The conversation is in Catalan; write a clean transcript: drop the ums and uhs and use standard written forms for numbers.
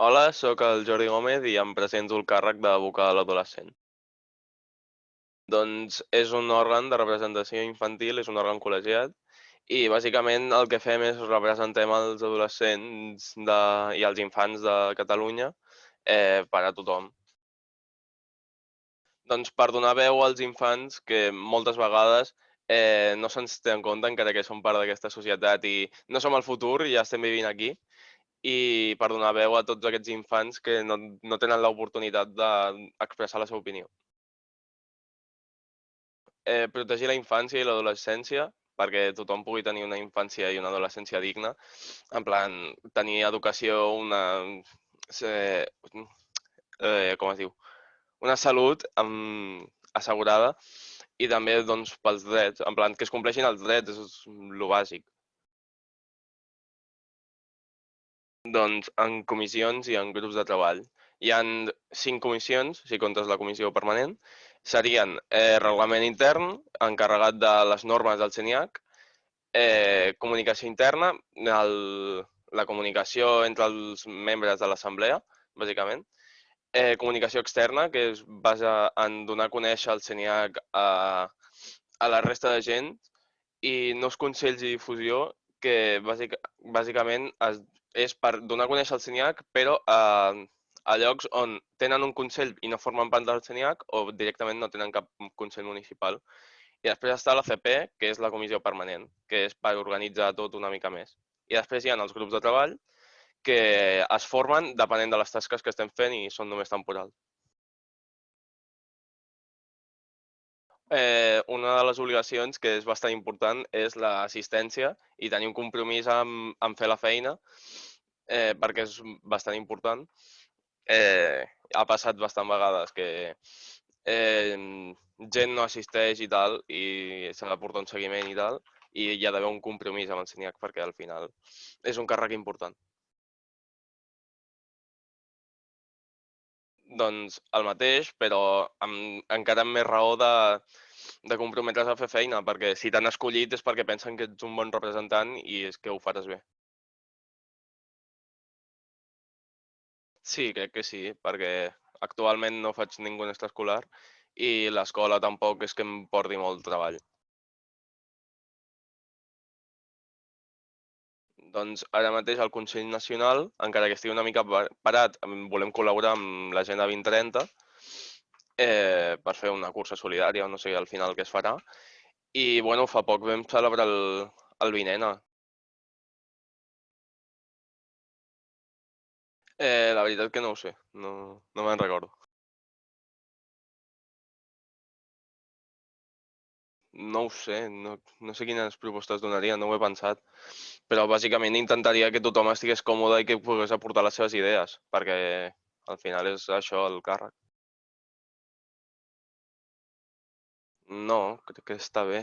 Hola, sóc el Jordi Gómez i em presento el càrrec de vocal adolescent. Doncs és un òrgan de representació infantil, és un òrgan col·legiat i bàsicament el que fem és representem els adolescents i els infants de Catalunya per a tothom. Doncs per donar veu als infants que moltes vegades no se'ns té en compte encara que som part d'aquesta societat i no som el futur, ja estem vivint aquí, i per donar veu a tots aquests infants que no tenen l'oportunitat d'expressar la seva opinió. Protegir la infància i l'adolescència perquè tothom pugui tenir una infància i una adolescència digna, en plan, tenir educació, se- com es diu? Una salut assegurada i també doncs, pels drets, en plan, que es compleixin els drets, és el bàsic. Doncs en comissions i en grups de treball. Hi han 5 comissions, si comptes la comissió permanent. Serien reglament intern, encarregat de les normes del CENIAC, comunicació interna, la comunicació entre els membres de l'assemblea, bàsicament. Comunicació externa, que es basa en donar a conèixer el CENIAC a la resta de gent, i nous consells i difusió, que bàsicament és per donar a conèixer el CENIAC, però a llocs on tenen un consell i no formen part del CENIAC o directament no tenen cap consell municipal. I després està la CP, que és la comissió permanent, que és per organitzar tot una mica més. I després hi ha els grups de treball, que es formen depenent de les tasques que estem fent i són només temporals. Una de les obligacions, que és bastant important, és l'assistència i tenir un compromís amb fer la feina, perquè és bastant important. Eh, ha passat bastant vegades que eh, gent no assisteix i tal, i s'ha de portar un seguiment i tal, i hi ha d'haver un compromís amb el CENIAC perquè al final és un càrrec important. Doncs el mateix, però encara amb més raó de comprometre's a fer feina, perquè si t'han escollit és perquè pensen que ets un bon representant i és que ho faràs bé. Sí, crec que sí, perquè actualment no faig ningú extraescolar i l'escola tampoc és que em porti molt treball. Doncs ara mateix al Consell Nacional, encara que estigui una mica parat, volem col·laborar amb l'Agenda 2030 per fer una cursa solidària o no sé al final què es farà. I bueno, fa poc vam celebrar el Vinena. La veritat que no ho sé, no me'n recordo. No ho sé, no sé quines propostes donaria, no ho he pensat. Però bàsicament intentaria que tothom estigués còmode i que pogués aportar les seves idees, perquè al final és això el càrrec. No, crec que està bé.